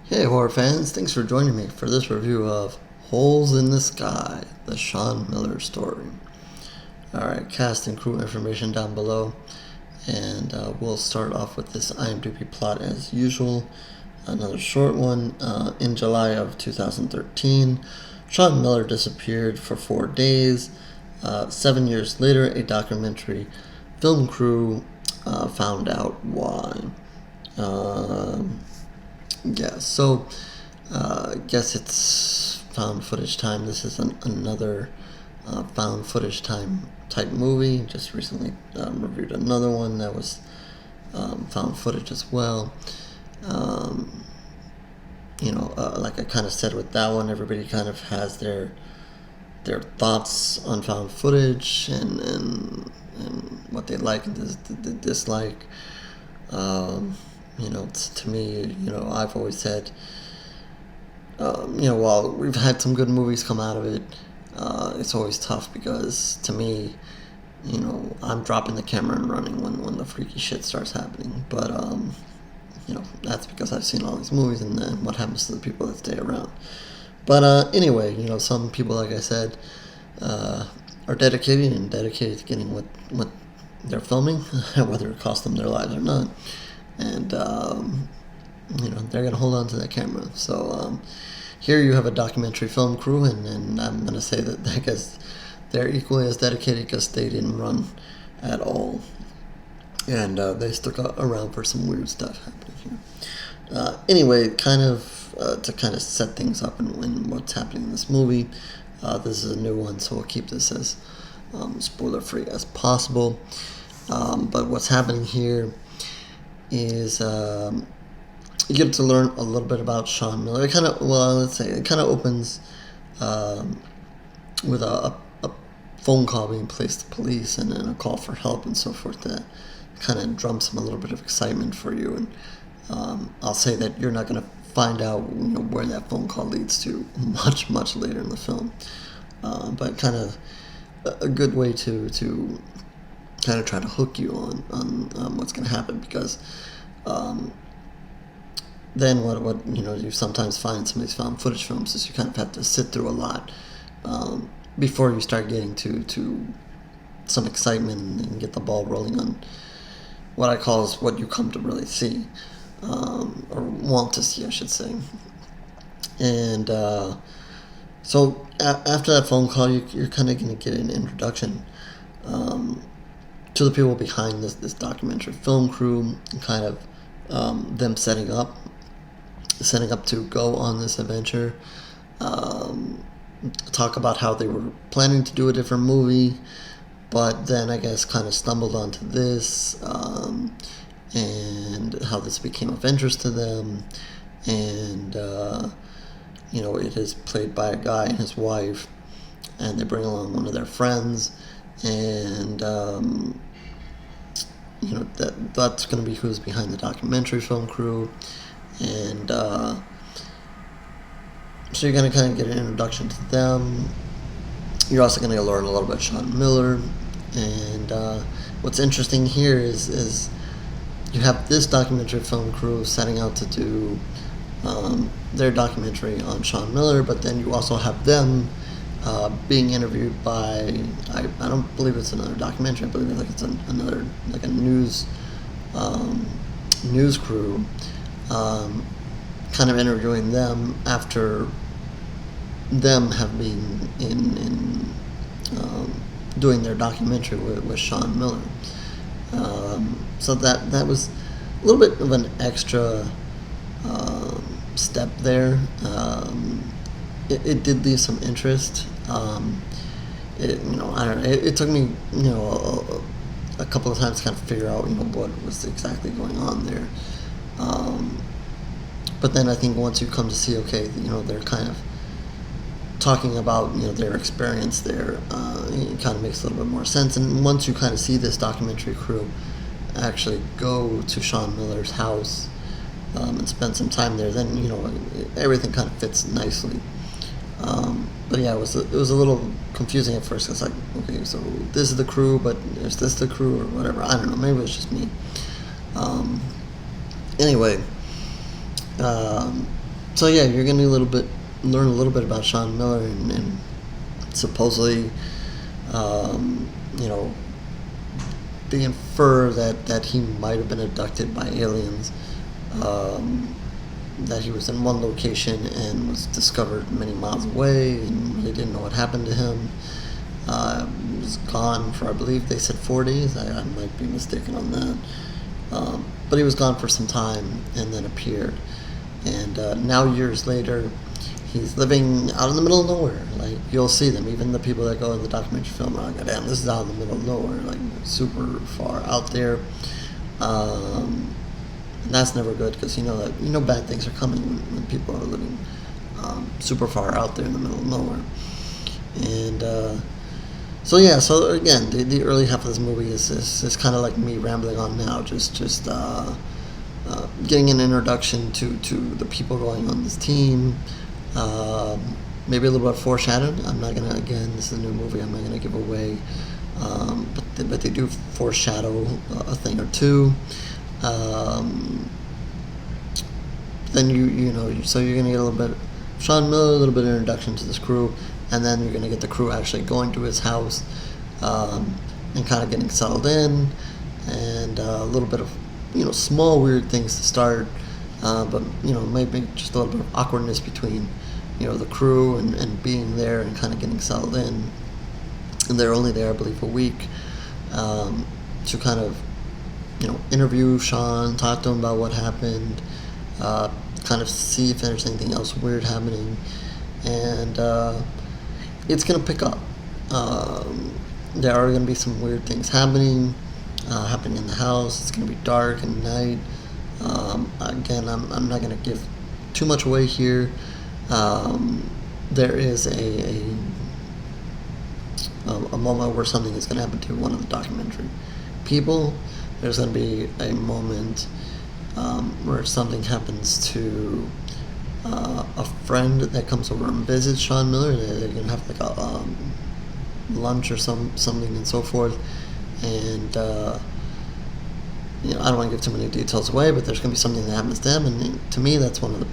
Hey horror fans, thanks for joining me for this review of Holes in the Sky, the Sean Miller story. Alright, cast and crew information down below, and we'll start off with this IMDb plot as usual. Another short one. In July of 2013, Sean Miller disappeared for 4 days. 7 years later, a documentary film crew found out why. I guess it's found footage time. This is another found footage time type movie. Just recently reviewed another one that was found footage as well. Like I kind of said with that one, everybody kind of has their thoughts on found footage and what they like and dislike. To me, I've always said, while we've had some good movies come out of it, it's always tough because to me, I'm dropping the camera and running when the freaky shit starts happening. But, that's because I've seen all these movies and then what happens to the people that stay around. But anyway, some people, like I said, are dedicated to getting what they're filming, whether it costs them their lives or not. And, they're going to hold on to that camera. So here you have a documentary film crew, and I'm going to say that I guess they're equally as dedicated because they didn't run at all. And they stuck around for some weird stuff happening here. Anyway, to kind of set things up and what's happening in this movie, this is a new one, so we'll keep this as spoiler-free as possible. But what's happening here is you get to learn a little bit about Sean Miller. It kind of opens with a phone call being placed to police and then a call for help and so forth. That kind of drums some a little bit of excitement for you. And I'll say that you're not going to find out where that phone call leads to much later in the film. But kind of a good way to kind of try to hook you on what's going to happen, because then what you sometimes find in some of these found footage films is you kind of have to sit through a lot before you start getting to some excitement and get the ball rolling on what I call is what you come to really see, or want to see, I should say. And so after that phone call, you're kind of going to get an introduction to the people behind this documentary film crew, and kind of them setting up to go on this adventure. Talk about how they were planning to do a different movie, but then I guess kind of stumbled onto this, and how this became of interest to them. And it is played by a guy and his wife, and they bring along one of their friends, and that's going to be who's behind the documentary film crew. And so you're going to kind of get an introduction to them. You're also going to learn a little bit about Sean Miller. And what's interesting here is you have this documentary film crew setting out to do their documentary on Sean Miller, but then you also have them being interviewed by, I don't believe it's another documentary, I believe it's another, like a news crew, kind of interviewing them after them have been in doing their documentary with Sean Miller. So that was a little bit of an extra step there. It did leave some interest. I don't know. It took me, a couple of times to kind of figure out, what was exactly going on there. But then I think once you come to see, okay, they're kind of talking about, their experience there, it kind of makes a little bit more sense. And once you kind of see this documentary crew actually go to Sean Miller's house and spend some time there, then, everything kind of fits nicely. But yeah, it was a little confusing at first. It's like, okay, so this is the crew, but is this the crew or whatever? I don't know. Maybe it was just me. Anyway, So yeah, you're gonna learn a little bit about Sean Miller, and supposedly, you know, they infer that he might have been abducted by aliens. Um, that he was in one location and was discovered many miles away, and they didn't know what happened to him. He was gone for, I believe they said 4 days. I might be mistaken on that. But he was gone for some time and then appeared. And now, years later, he's living out in the middle of nowhere. Like, you'll see them. Even the people that go in the documentary film are like, damn, this is out in the middle of nowhere. Like, super far out there. And that's never good, because you know bad things are coming when people are living super far out there in the middle of nowhere. And so yeah, so again, the early half of this movie is kind of like me rambling on now, just getting an introduction to the people going on this team. Maybe a little bit of foreshadowing. I'm not gonna, again, this is a new movie, I'm not gonna give away, but they do foreshadow a thing or two. Then so you're gonna get a little bit of Sean Miller, a little bit of introduction to this crew, and then you're gonna get the crew actually going to his house, and kind of getting settled in, and a little bit of small weird things to start, but maybe just a little bit of awkwardness between the crew and being there and kind of getting settled in. And they're only there, I believe, a week, to kind of interview Sean, talk to him about what happened, kind of see if there's anything else weird happening, and it's gonna pick up. There are gonna be some weird things happening in the house. It's gonna be dark and night. Again, I'm not gonna give too much away here. There is a moment where something is gonna happen to one of the documentary people. There's going to be a moment where something happens to a friend that comes over and visits Sean Miller. They're going to have like a lunch or something and so forth. And I don't want to give too many details away, but there's going to be something that happens to them. And to me, that's one of the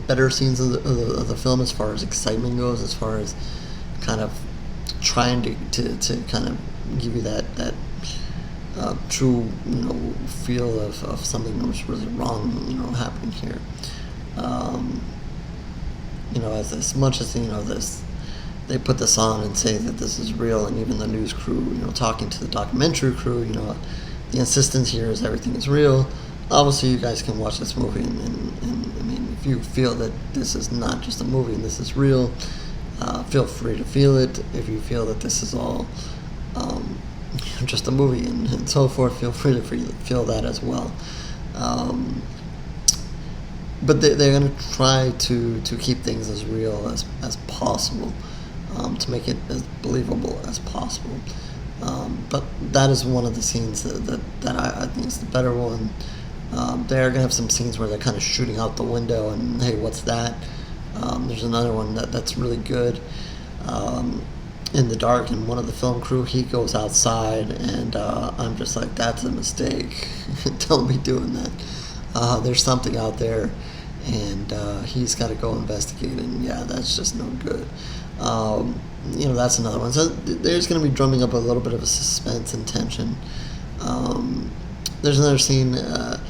better scenes of the film, as far as excitement goes, as far as kind of trying to kind of give you that true feel of something that was really wrong happening here. As much as this, they put this on and say that this is real, and even the news crew talking to the documentary crew, the insistence here is everything is real. Obviously you guys can watch this movie and I mean, if you feel that this is not just a movie and this is real, feel free to feel it. If you feel that this is all just a movie and so forth, feel free to feel that as well. But they're going to try to keep things as real as possible, to make it as believable as possible. But that is one of the scenes that I think is the better one. They're going to have some scenes where they're kind of shooting out the window and, hey, what's that? There's another one that's really good. In the dark, and one of the film crew, he goes outside, and I'm just like, that's a mistake. Don't be doing that. There's something out there, and he's got to go investigate, and yeah, that's just no good. That's another one. So there's going to be drumming up a little bit of a suspense and tension. There's another scene that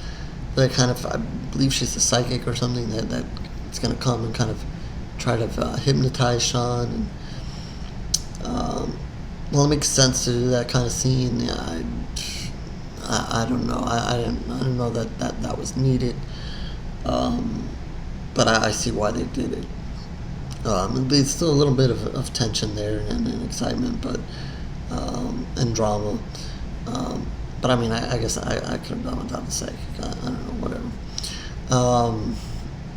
kind of, I believe she's a psychic or something, that it's going to come and kind of try to hypnotize Sean, and well, it makes sense to do that kind of scene. Yeah, I don't know. I didn't know that was needed. But I see why they did it. There's still a little bit of tension there and excitement, but and drama. But I mean, I guess I could have done without the psychic. I don't know, whatever.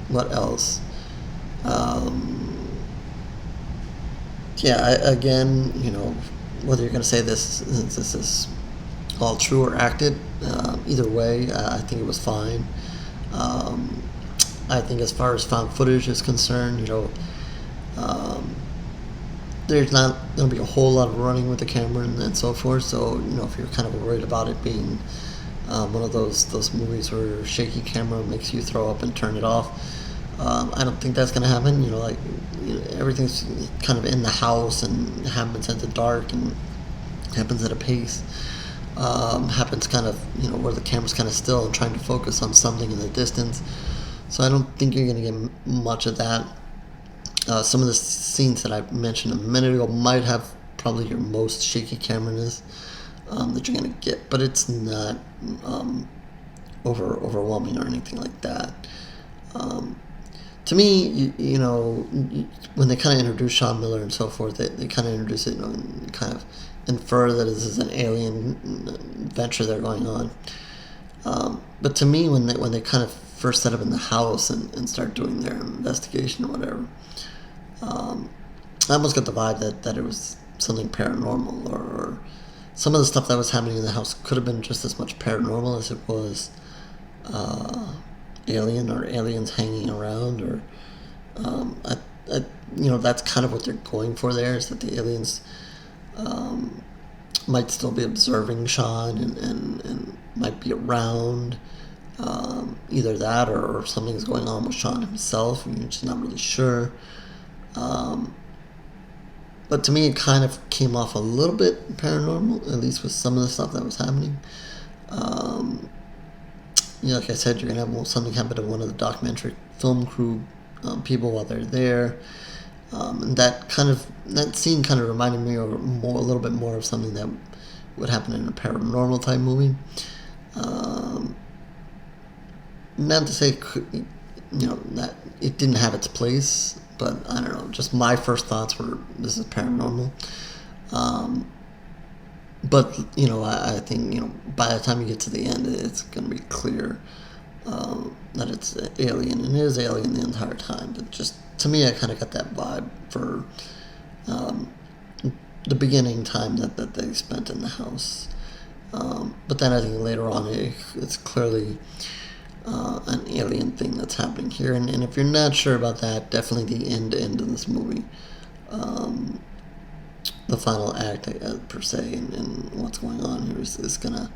What else? Again, whether you're going to say this is all true or acted, either way, I think it was fine. I think as far as found footage is concerned, there's not going to be a whole lot of running with the camera and so forth. So, if you're kind of worried about it being one of those movies where shaky camera makes you throw up and turn it off, I don't think that's gonna happen. Like, everything's kind of in the house and happens at the dark and happens at a pace. Happens kind of, where the camera's kind of still and trying to focus on something in the distance. So I don't think you're gonna get much of that. Some of the scenes that I mentioned a minute ago might have probably your most shaky camera-ness that you're gonna get, but it's not overwhelming or anything like that. To me, when they kind of introduce Sean Miller and so forth, they kind of introduce it, and kind of infer that this is an alien venture they're going on. But to me, when they kind of first set up in the house and start doing their investigation or whatever, I almost got the vibe that it was something paranormal, or some of the stuff that was happening in the house could have been just as much paranormal as it was alien, or aliens hanging around, or that's kind of what they're going for there, is that the aliens might still be observing Sean and might be around. Either that, or something's going on with Sean himself. You're just not really sure. But to me, it kind of came off a little bit paranormal, at least with some of the stuff that was happening. Like I said, you're going to have something happen to one of the documentary film crew people while they're there. And that scene kind of reminded me a little bit more of something that would happen in a paranormal type movie. Not to say, that it didn't have its place, but I don't know. Just my first thoughts were, this is paranormal. But I think by the time you get to the end, it's going to be clear that it's alien, and it is alien the entire time. But just to me, I kind of got that vibe for the beginning time that they spent in the house. But then I think later on, it's clearly an alien thing that's happening here. And if you're not sure about that, definitely the end of this movie, the final act per se, and what's going on here is gonna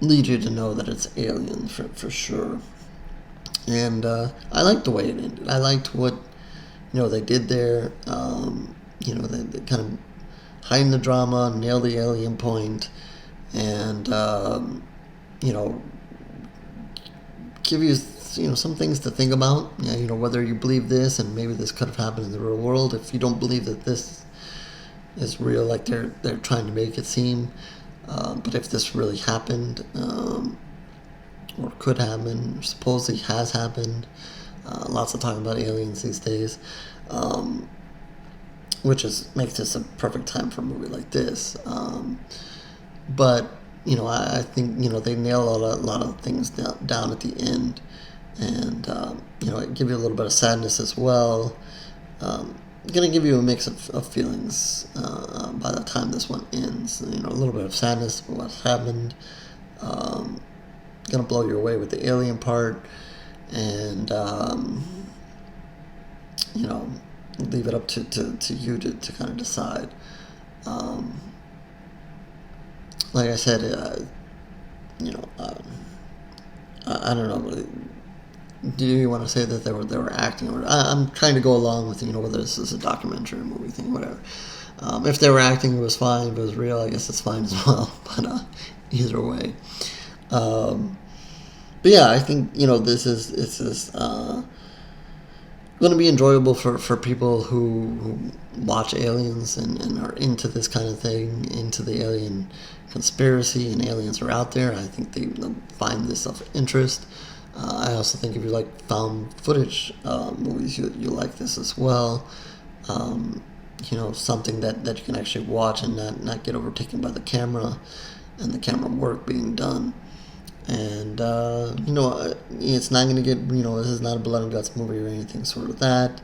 lead you to know that it's alien for sure. And I liked the way it ended. I liked what they did there. They kind of hide the drama, nail the alien point, and give you some things to think about. Whether you believe this, and maybe this could have happened in the real world. If you don't believe that this is real, like they're trying to make it seem, but if this really happened, or could happen, or supposedly has happened, lots of talking about aliens these days, which makes this a perfect time for a movie like this. But I think they nail a lot of things down at the end, and it give you a little bit of sadness as well. Gonna give you a mix of feelings by the time this one ends. A little bit of sadness for what's happened. Gonna blow you away with the alien part, and leave it up to you to kind of decide. Like I said, I don't know. Do you want to say that they were acting, or I'm trying to go along with whether this is a documentary or movie thing, whatever. If they were acting, it was fine. If it was real, I guess it's fine as well. But either way, but yeah, I think this is going to be enjoyable for people who watch aliens and are into this kind of thing, into the alien conspiracy, and aliens are out there. I think they'll find this of interest. I also think if you like found footage movies, you like this as well. Something that you can actually watch and not get overtaken by the camera and the camera work being done. And it's not going to get, this is not a blood and guts movie or anything sort of that,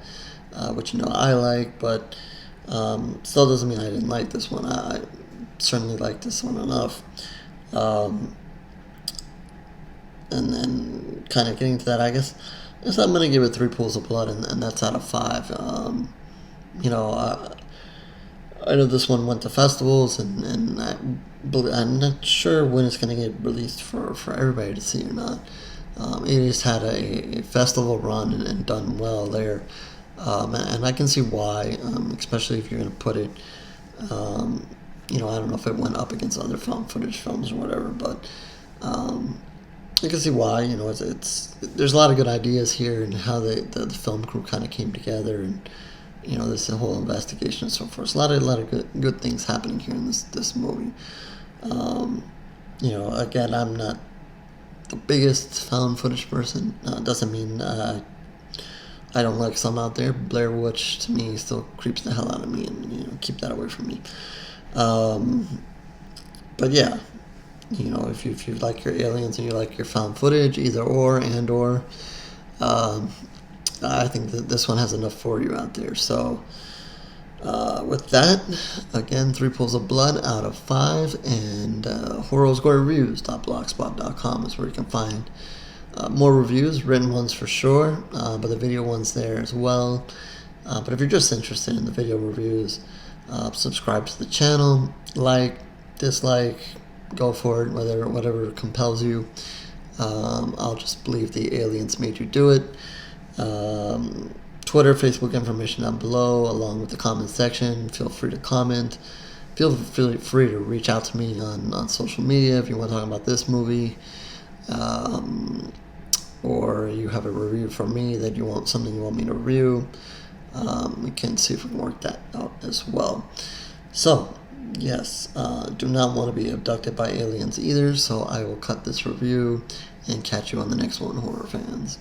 which I like, but still doesn't mean I didn't like this one. I certainly liked this one enough. And then kind of getting to that, I guess I'm going to give it 3 pools of blood, and that's out of 5. I know this one went to festivals, and I'm not sure when it's going to get released for everybody to see or not. It has had a festival run and done well there. And I can see why, especially if you're going to put it, um, I don't know if it went up against other found footage films or whatever, but I can see why. It's there's a lot of good ideas here and how the film crew kind of came together, and this whole investigation and so forth. So a lot of good things happening here in this movie. Um, Again, I'm not the biggest found footage person. Doesn't mean I don't like some out there. Blair Witch to me still creeps the hell out of me, and keep that away from me. Um, but yeah, if you like your aliens and you like your found footage, either or and or, um, I think that this one has enough for you out there. So with that, again, 3 pools of blood out of 5, and horrorgory.blogspot.com is where you can find more reviews, written ones for sure, but the video ones there as well. But if you're just interested in the video reviews, subscribe to the channel, like, dislike, go for it, whatever compels you. I'll just believe the aliens made you do it. Twitter, Facebook information down below, along with the comment section. Feel free to comment. Feel free to reach out to me on social media if you want to talk about this movie, or you have a review for me that something you want me to review. We can see if we can work that out as well. So, yes, do not want to be abducted by aliens either, so I will cut this review and catch you on the next one, horror fans.